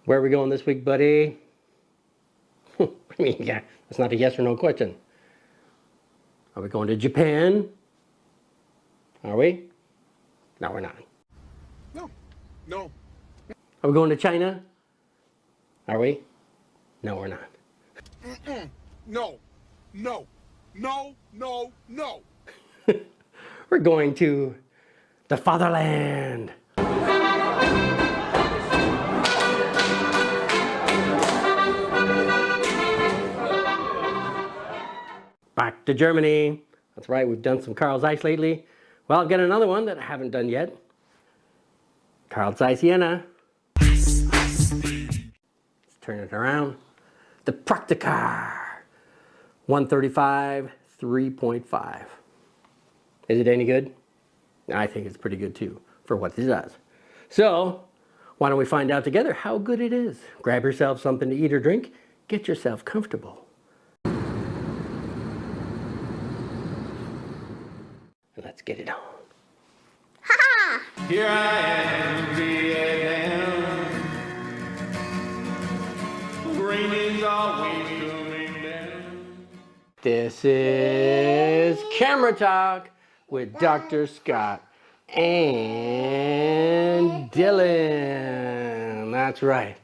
Where are we going this week, buddy? I mean, yeah, that's not a yes or no question. Are we going to Japan? Are we? No, we're not. No. Are we going to China? Are we? No, we're not. No. We're going to the fatherland. Back to Germany. That's right, we've done some Carl Zeiss lately. Well, I've got another one that I haven't done yet. Carl Zeiss Jena. Let's turn it around. The Praktiker 135 3.5. Is it any good? I think it's pretty good too for what it does. So, why don't we find out together how good it is? Grab yourself something to eat or drink. Get yourself comfortable. Let's get it on. Ha! Here I am, Vietnam. Rain is always coming down. This is Camera Talk with Dr. Scott and Dylan. That's right.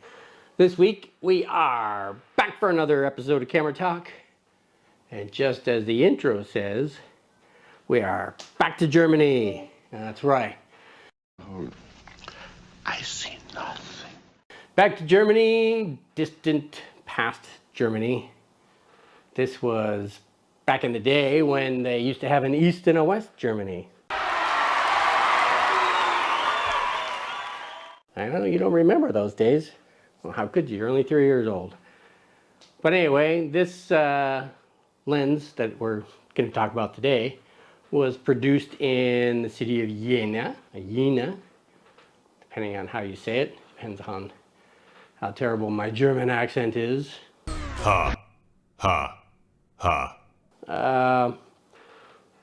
This week we are back for another episode of Camera Talk. And just as the intro says, we are back to Germany. That's right. I see nothing. Back to Germany, distant past Germany. This was back in the day when they used to have an East and a West Germany. I know you don't remember those days. Well, how could you? You're only 3 years old. But anyway, this lens that we're going to talk about today was produced in the city of Jena, depending on how you say it. Depends on how terrible my German accent is. Ha.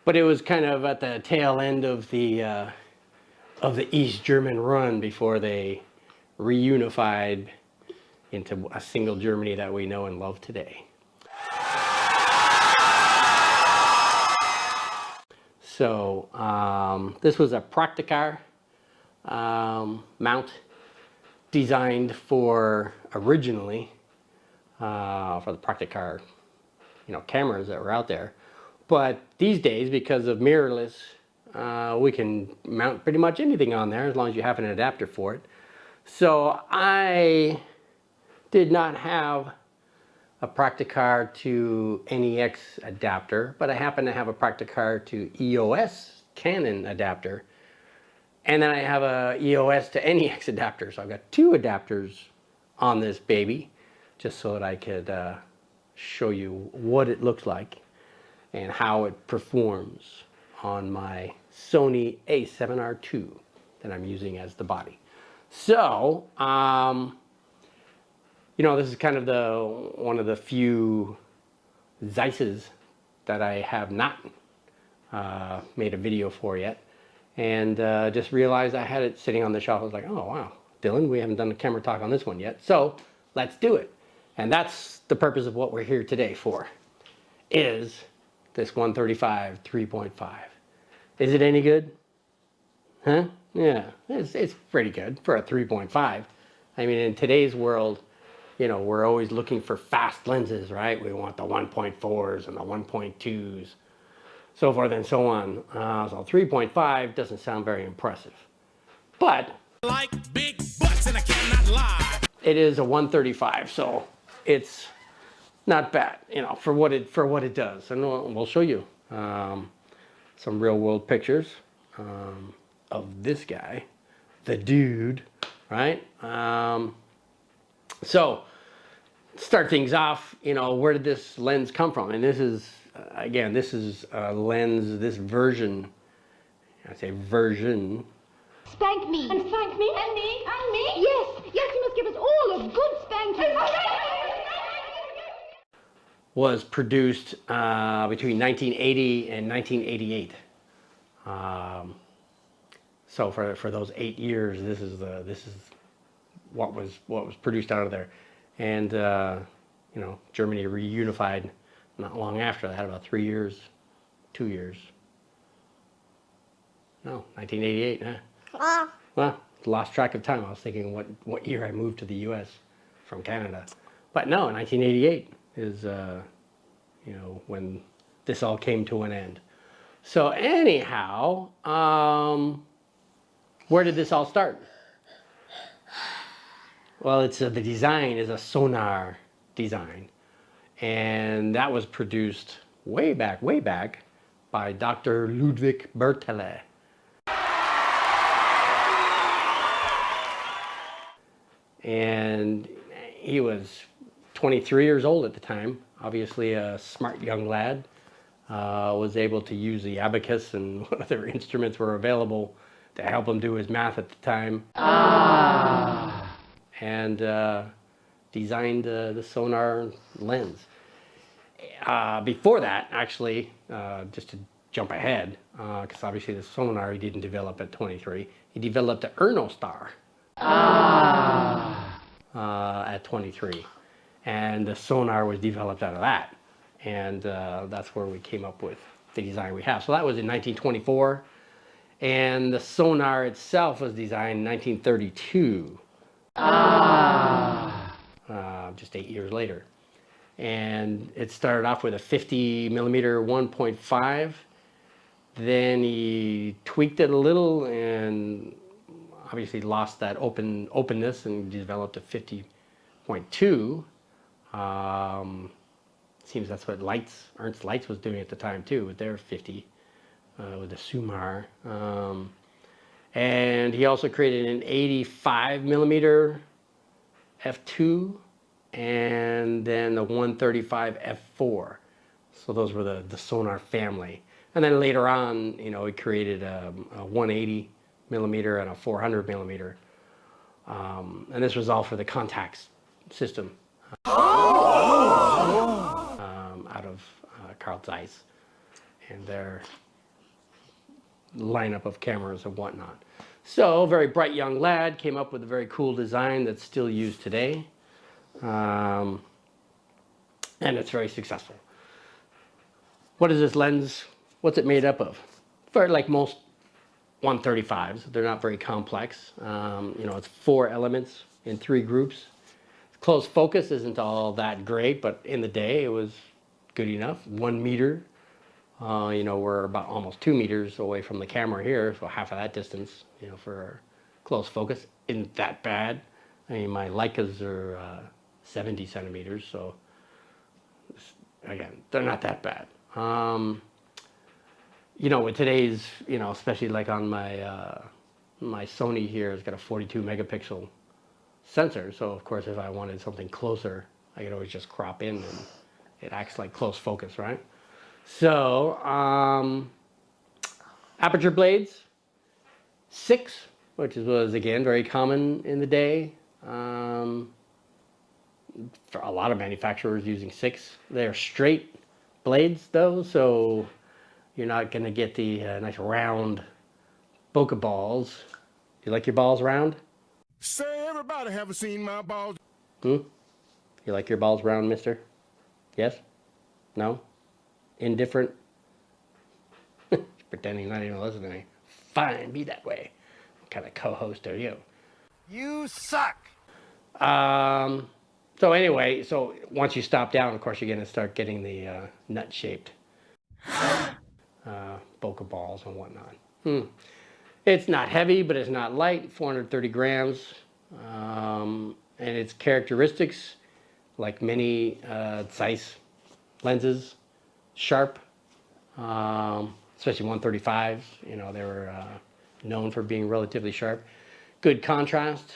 But it was kind of at the tail end of the East German run before they reunified into a single Germany that we know and love today. So this was a Praktiker mount designed for originally for the Praktiker, cameras that were out there. But these days, because of mirrorless, we can mount pretty much anything on there as long as you have an adapter for it. So I did not have a Praktiker to NEX adapter, but I happen to have a Praktiker to EOS Canon adapter. And then I have a EOS to NEX adapter. So I've got two adapters on this baby, just so that I could show you what it looks like and how it performs on my Sony A7R II that I'm using as the body. So, this is kind of one of the few Zeisses that I have not made a video for yet. And just realized I had it sitting on the shelf. I was like, oh wow, Dylan, we haven't done a camera talk on this one yet. So let's do it. And that's the purpose of what we're here today for, is this 135 3.5. Is it any good? Huh? Yeah, it's pretty good for a 3.5. I mean, in today's world, we're always looking for fast lenses, right? We want the 1.4s and the 1.2s, so forth and so on. So 3.5 doesn't sound very impressive. But Like big butts and I cannot lie. it is a 135, so it's not bad, for what it does. And we'll show you some real world pictures of this guy, the dude, right? So start things off, where did this lens come from? And this is this is a lens, this version, I say version. Spank me. And spank me. And me. And me. Yes. Yes, you must give us all a good spanking. Was produced between 1980 and 1988. So for those 8 years, this is what was produced out of there. And you know, Germany reunified not long after that, about 3 years, 2 years. No, 1988, huh? Well, lost track of time. I was thinking what year I moved to the U.S. from Canada. But no, 1988 is, you know, when this all came to an end. So anyhow, where did this all start? Well, it's the design is a sonar design, and that was produced way back by Dr. Ludwig Bertele. And he was 23 years old at the time, obviously a smart young lad, was able to use the abacus and what other instruments were available to help him do his math at the time. And designed the sonar lens. Before that, actually, just to jump ahead, because obviously the sonar he didn't develop at 23, he developed the Ernostar at 23. And the sonar was developed out of that. And that's where we came up with the design we have. So that was in 1924. And the sonar itself was designed in 1932. Just 8 years later. And it started off with a 50 millimeter 1.5. Then he tweaked it a little and obviously lost that openness and developed a 50.2. Seems that's what Ernst Lights was doing at the time too with their 50 with the Sumar. And he also created an 85 millimeter f2 and then the 135 f4. So those were the sonar family. And then later on, you know, he created a 180 millimeter and a 400 millimeter. And this was all for the contacts system out of Carl Zeiss and their lineup of cameras and whatnot. So, a very bright young lad came up with a very cool design that's still used today. And it's very successful. What is this lens? What's it made up of? For like most 135s, they're not very complex. You know, it's 4 elements in 3 groups. Close focus isn't all that great, but in the day it was good enough. 1 meter. You know, we're about almost 2 meters away from the camera here, so half of that distance, you know, for close focus isn't that bad. I mean, my Leicas are 70 centimeters, so again, they're not that bad. You know, with today's, you know, especially like on my my Sony here, it's got a 42 megapixel sensor. So of course, if I wanted something closer, I could always just crop in and it acts like close focus, right? So, aperture blades, 6, which was again very common in the day. For a lot of manufacturers using 6. They're straight blades though, so you're not going to get the nice round bokeh balls. Do you like your balls round? Say, everybody haven't seen my balls. You like your balls round, mister? Yes? No? Indifferent? Pretending not even listening to me. Fine, be that way. What kind of co-host are you? You suck. So anyway, so once you stop down, of course, you're going to start getting the nut-shaped bokeh balls and whatnot. It's not heavy, but it's not light, 430 grams. And its characteristics, like many Zeiss lenses, sharp, especially 135s. You know, they were known for being relatively sharp. Good contrast.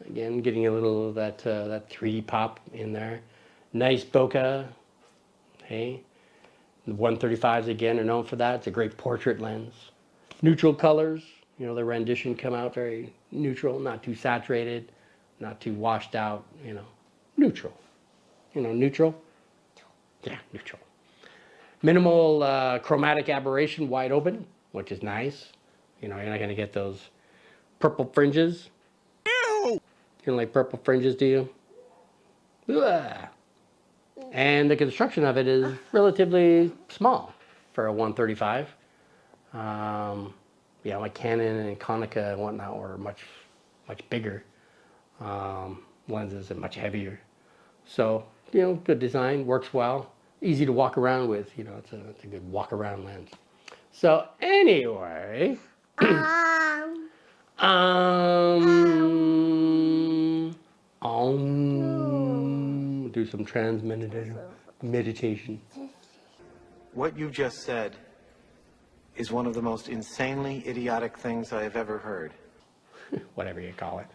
Again, getting a little of that 3D pop in there. Nice bokeh. Hey, the 135s again are known for that. It's a great portrait lens. Neutral colors. You know, the rendition come out very neutral, not too saturated, not too washed out. You know, neutral. You know, neutral. Yeah, neutral. Minimal chromatic aberration, wide open, which is nice. You know, you're not going to get those purple fringes. Ew! You don't like purple fringes, do you? Ugh. And the construction of it is relatively small for a 135. Yeah, like Canon and Konica and whatnot were much bigger lenses and much heavier. So, you know, good design, works well, easy to walk around with. You know, it's a good walk around lens. So anyway, do some trance meditation. What you just said is one of the most insanely idiotic things I have ever heard. Whatever you call it.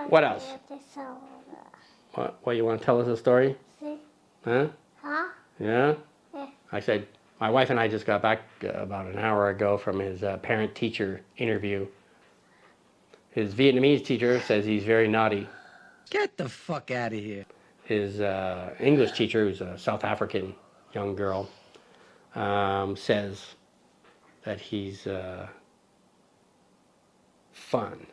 What else? What, you want to tell us a story? Huh? Yeah? I said, my wife and I just got back about an hour ago from his parent-teacher interview. His Vietnamese teacher says he's very naughty. Get the fuck out of here. His English teacher, who's a South African young girl, says that he's fun.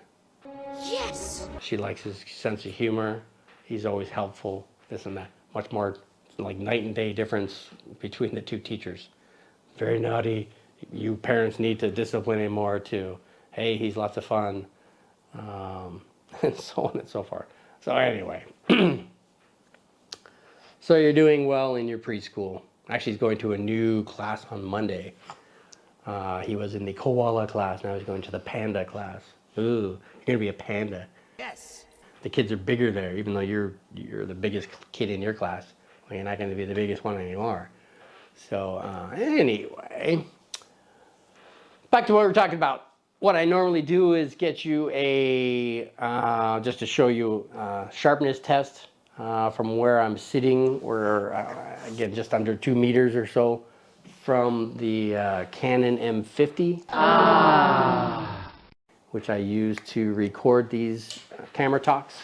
Yes! She likes his sense of humor. He's always helpful, this and that. Much more like night and day difference between the two teachers. Very naughty. You parents need to discipline him more to, hey, he's lots of fun, and so on and so forth. So anyway, so you're doing well in your preschool. Actually, he's going to a new class on Monday. He was in the koala class, now he's going to the panda class. Ooh, you're gonna be a panda. Yes. The kids are bigger there, even though you're the biggest kid in your class. Well, you're not going to be the biggest one anymore. So anyway, back to what we were talking about. What I normally do is get you a just to show you a sharpness test from where I'm sitting. We're again just under 2 meters or so from the Canon M50. Which I use to record these camera talks.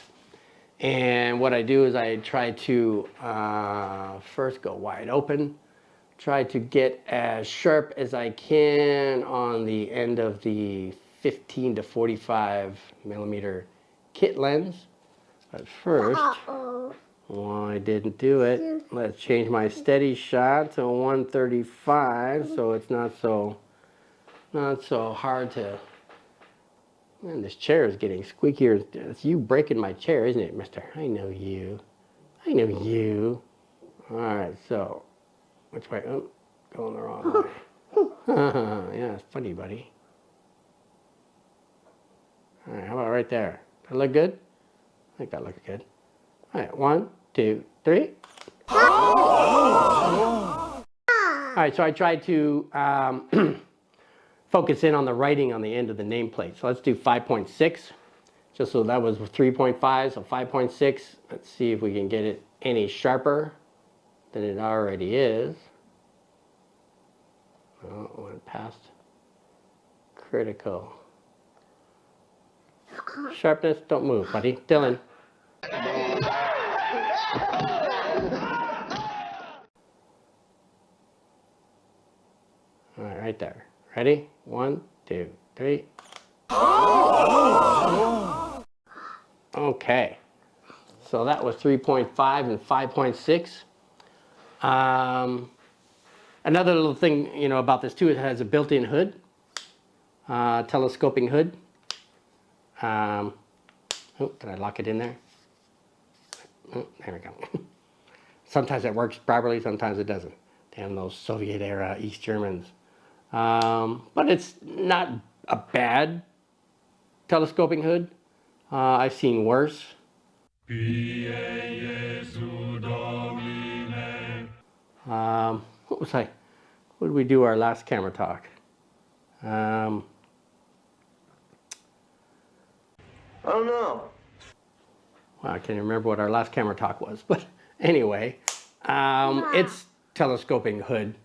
And what I do is I try to first go wide open, try to get as sharp as I can on the end of the 15 to 45 millimeter kit lens. But first, well, I didn't do it. Let's change my steady shot to 135 so it's not so hard to. Man, this chair is getting squeakier. It's you breaking my chair, isn't it, mister? I know you. I know you. All right, so, which way? Oh, going the wrong way. Yeah, it's funny, buddy. All right, how about right there? That look good? I think that looks good. All right, 1, 2, 3. All right, so I tried to focus in on the writing on the end of the nameplate. So let's do 5.6. Just so that was 3.5, so 5.6. Let's see if we can get it any sharper than it already is. Oh, it went past critical. Sharpness, don't move, buddy. Dylan. All right, right there. Ready? 1, 2, 3. Okay. So that was 3.5 and 5.6. Another little thing, you know, about this too, it has a built-in hood, telescoping hood. Oh, did I lock it in there? Oh, there we go. Sometimes it works properly, sometimes it doesn't. Damn those Soviet era East Germans. But it's not a bad telescoping hood. I've seen worse. What was I? What did we do our last camera talk? I don't know. Well, I can't remember what our last camera talk was, but anyway, its telescoping hood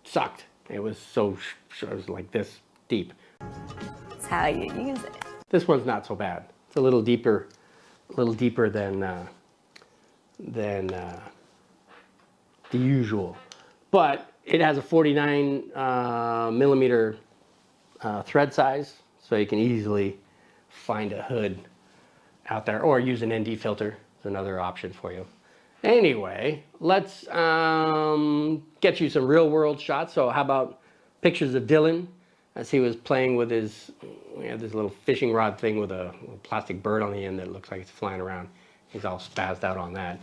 sucked. It was it was like this deep. That's how you use it. This one's not so bad. It's a little deeper than the usual, but it has a 49 millimeter thread size, so you can easily find a hood out there, or use an ND filter is another option for you. Anyway, let's get you some real world shots. So how about pictures of Dylan as he was playing with his, this little fishing rod thing with a plastic bird on the end that looks like it's flying around. He's all spazzed out on that.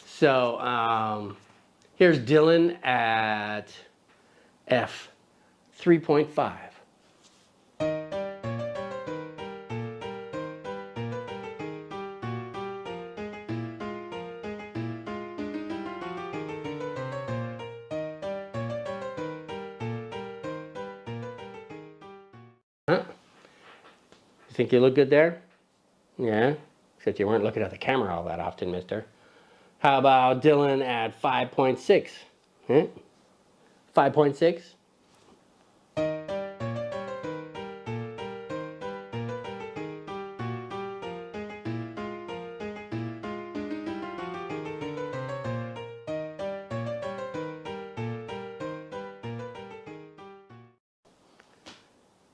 So here's Dylan at f 3.5. Huh? You think you look good there? Yeah? Except you weren't looking at the camera all that often, mister. How about Dylan at 5.6? Huh? 5.6?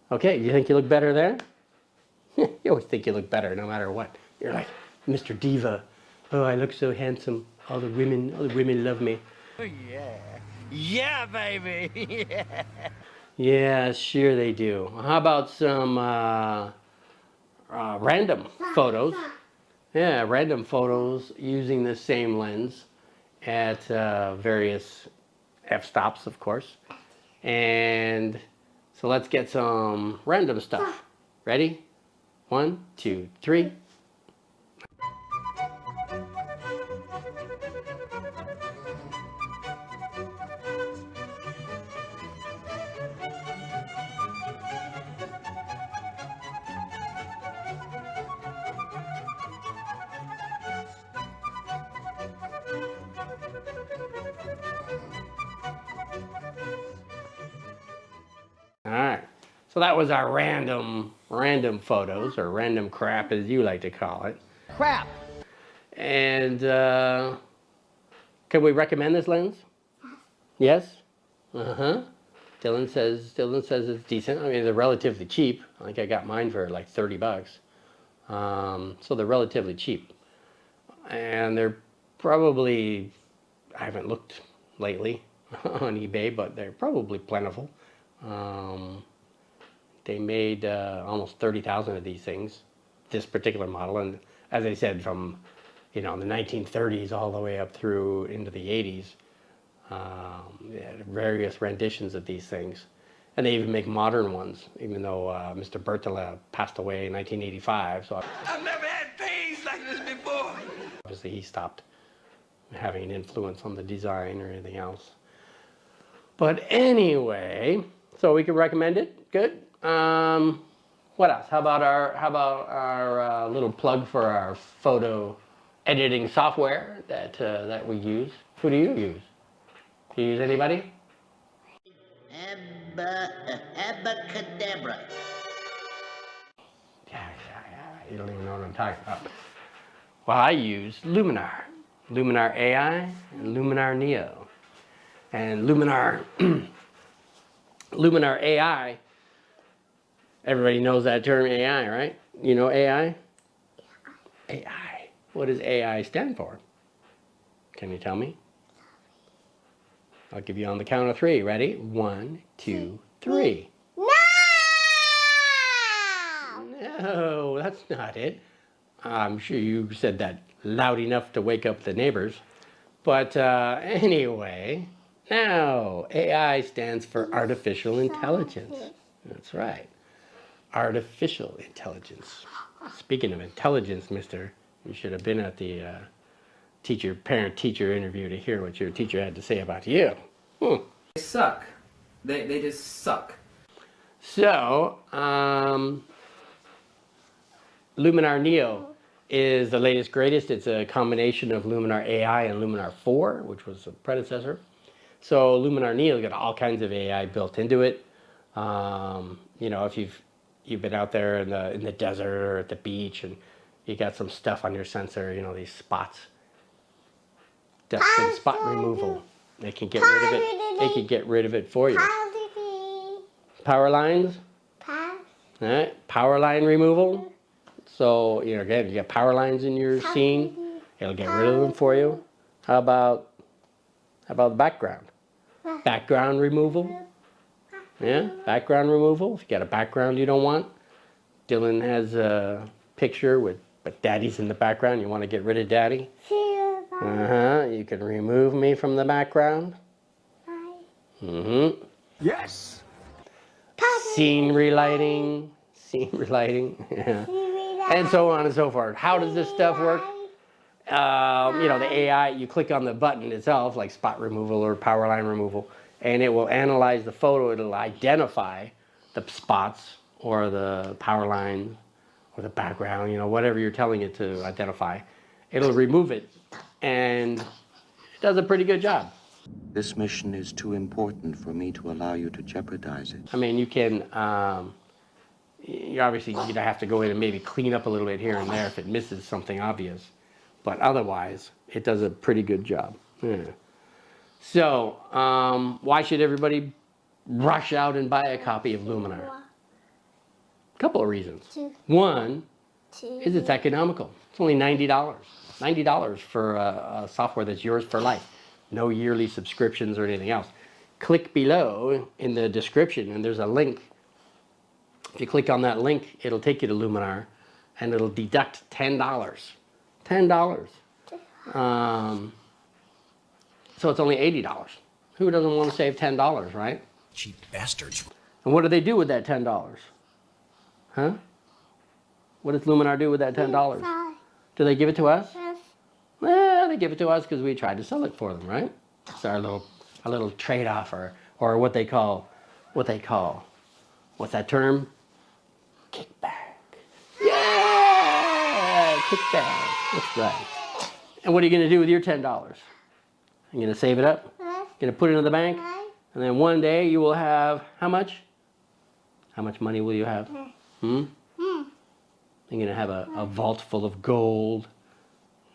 Okay, you think you look better there? You always think you look better no matter what. You're like, Mr. Diva. Oh, I look so handsome. All the women love me. Yeah, baby. Yeah, sure they do. How about some random photos? Yeah, random photos using the same lens at various f-stops, of course. And so let's get some random stuff. Ready? 1, 2, 3. All right. So that was our random photos, or random crap as you like to call it. Crap. And can we recommend this lens? Yes? Uh-huh. Dylan says it's decent. I mean, they're relatively cheap. I think I got mine for like 30 bucks. So they're relatively cheap. And they're probably, I haven't looked lately on eBay, but they're probably plentiful. They made almost 30,000 of these things, this particular model. And as I said, from the 1930s all the way up through into the 80s, various renditions of these things. And they even make modern ones, even though Mr. Bertola passed away in 1985. So I've never had pains like this before. obviously he stopped having an influence on the design or anything else. But anyway, so we can recommend it. Good. What else? How about our little plug for our photo editing software that we use? Who do you use? Do you use anybody? Abacadabra. Yeah. You don't even know what I'm talking about. Well, I use Luminar AI, and Luminar Neo. And Luminar AI, everybody knows that term AI, right? You know AI? AI. What does AI stand for? Can you tell me? I'll give you on the count of 3. Ready? 1, 2, 3. No, that's not it. I'm sure you said that loud enough to wake up the neighbors. But anyway, now AI stands for artificial intelligence. That's right. Artificial intelligence. Speaking of intelligence, mister, you should have been at the parent-teacher interview to hear what your teacher had to say about you. They suck. They just suck. So, Luminar Neo is the latest, greatest. It's a combination of Luminar AI and Luminar 4, which was the predecessor. So Luminar Neo's got all kinds of AI built into it. If you've been out there in the desert or at the beach and you got some stuff on your sensor, these spots, dust and spot removal. They can get rid of it. They can get rid of it for you. Power lines. All right. Power line removal. So, you know, again, you got power lines in your scene, it'll get rid of them for you. How about the background? Background removal? Yeah, background removal. If you got a background you don't want, Dylan has a picture but daddy's in the background. You want to get rid of daddy? You can remove me from the background. Yes. Scene relighting. Yeah. And so on and so forth. How does this stuff work? You know, the AI, you click on the button itself, like spot removal or power line removal, and it will analyze the photo. It'll identify the spots or the power line or the background, you know, whatever you're telling it to identify. It'll remove it, and it does a pretty good job. This mission is too important for me to allow you to jeopardize it. I mean, you can, you obviously you'd have to go in and maybe clean up a little bit here and there if it misses something obvious. But otherwise, it does a pretty good job. Yeah. So, why should everybody rush out and buy a copy of Luminar? A couple of reasons. One is it's economical. It's only $90. $90 for a software that's yours for life. No yearly subscriptions or anything else. Click below in the description and there's a link. If you click on that link, it'll take you to Luminar and it'll deduct $10. $10. So it's only $80. Who doesn't want to save $10, right? Cheap bastards. And what do they do with that $10? Huh? What does Luminar do with that $10? Do they give it to us? Yes. Well, they give it to us because we tried to sell it for them, right? It's our little trade-off or what they call, what's that term? Kickback. Yeah! Kickback. That's right. And what are you going to do with your $10? You're going to save it up? Going to put it in the bank? And then one day you will have, how much? How much money will you have? You're going to have a vault full of gold.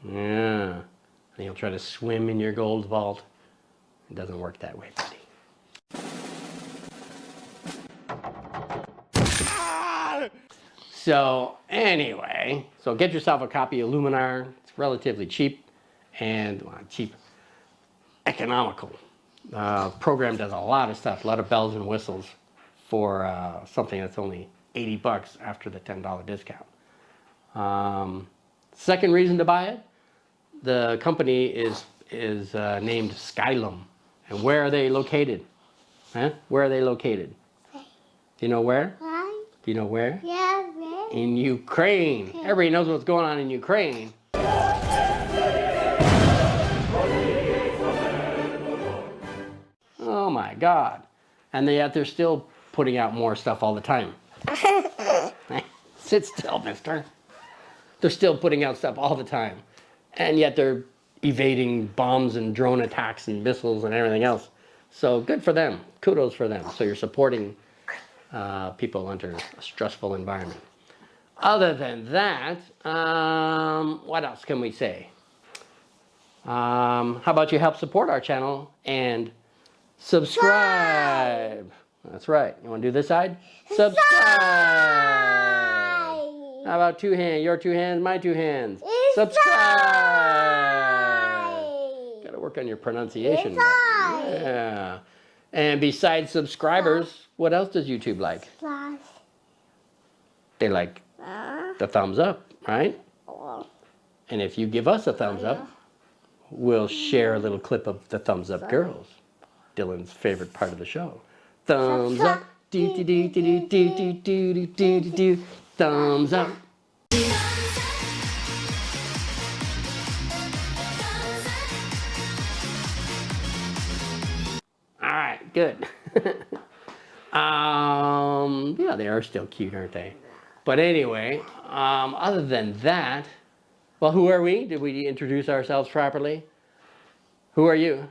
Yeah. And you'll try to swim in your gold vault. It doesn't work that way, buddy. So anyway, so get yourself a copy of Luminar. It's relatively cheap and economical. Program does a lot of stuff, a lot of bells and whistles for something that's only $80 after the $10 discount. Second reason to buy it, the company is named Skylum. And where are they located? Huh? Where are they located? Do you know where? Do you know where? Yeah, where? In Ukraine. Everybody knows what's going on in Ukraine. Oh my God. And yet they're still putting out more stuff all the time. Sit still, mister. They're still putting out stuff all the time. And yet they're evading bombs and drone attacks and missiles and everything else. So good for them. Kudos for them. So you're supporting people under a stressful environment. Other than that, what else can we say? How about you help support our channel and subscribe? That's right. You want to do this side? Subscribe! How about two hands? Your two hands, my two hands. Subscribe! Got to work on your pronunciation. Yeah. And besides subscribers, what else does YouTube like? They like the thumbs up, right? And if you give us a thumbs up, we'll share a little clip of the thumbs up girls, Dylan's favorite part of the show. Thumbs up, do do do do do do do do do do. Thumbs up. All right, good. Yeah, they are still cute, aren't they? But anyway, other than that, well, who are we? Did we introduce ourselves properly? Who are you?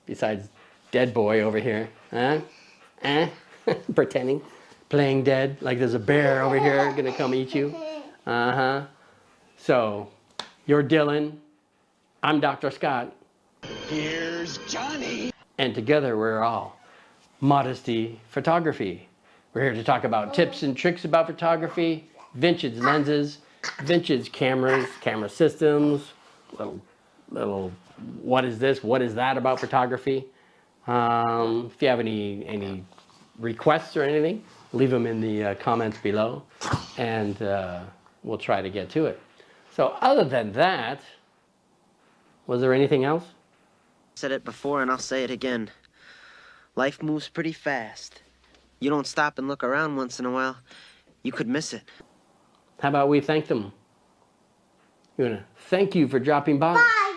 Besides dead boy over here, huh? Pretending, playing dead, like there's a bear over here gonna come eat you. So, you're Dylan, I'm Dr. Scott. Here's Johnny. And together we're all Modesty Photography. We're here to talk about tips and tricks about photography, vintage lenses, vintage cameras, camera systems, little what is this, what is that about photography. If you have any requests or anything, leave them in the comments below, and we'll try to get to it. So other than that, was there anything else? I said it before and I'll say it again. Life moves pretty fast. You don't stop and look around once in a while, you could miss it. How about we thank them? You wanna thank you for dropping by? Bye.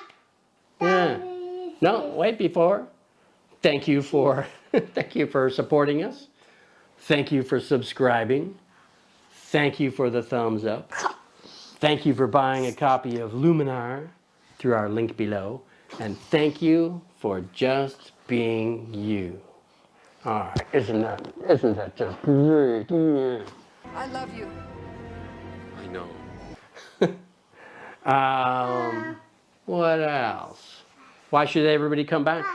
Yeah. No, wait before. Thank you for thank you for supporting us. Thank you for subscribing. Thank you for the thumbs up. Thank you for buying a copy of Luminar through our link below. And thank you for just being you. All right, isn't that just great? Yeah. I love you. I know. What else? Why should everybody come back?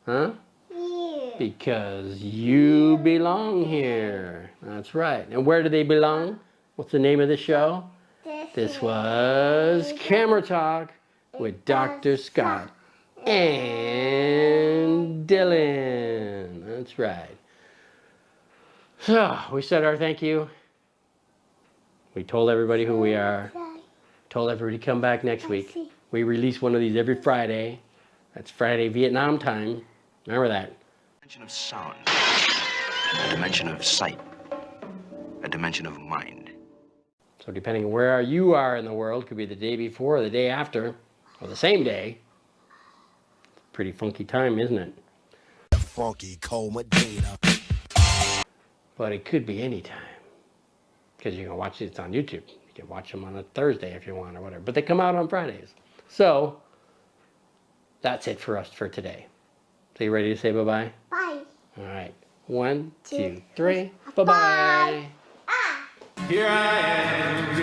Huh? Yeah. Because you belong here. That's right. And where do they belong? What's the name of the show? This was Camera Talk with Dr. Scott and Dylan. That's right. So, we said our thank you. We told everybody who we are. Told everybody to come back next week. We release one of these every Friday. That's Friday Vietnam time. Remember that. Dimension of sound, a dimension of sight, a dimension of mind. So depending on where you are in the world, could be the day before or the day after, or the same day. Pretty funky time, isn't it? Funky coma data. But it could be any time. Because you can watch it on YouTube. You can watch them on a Thursday if you want or whatever. But they come out on Fridays. So, that's it for us for today. So you ready to say bye-bye? Bye. All right. 1, 2, 3. Bye-bye. Ah. Here I am,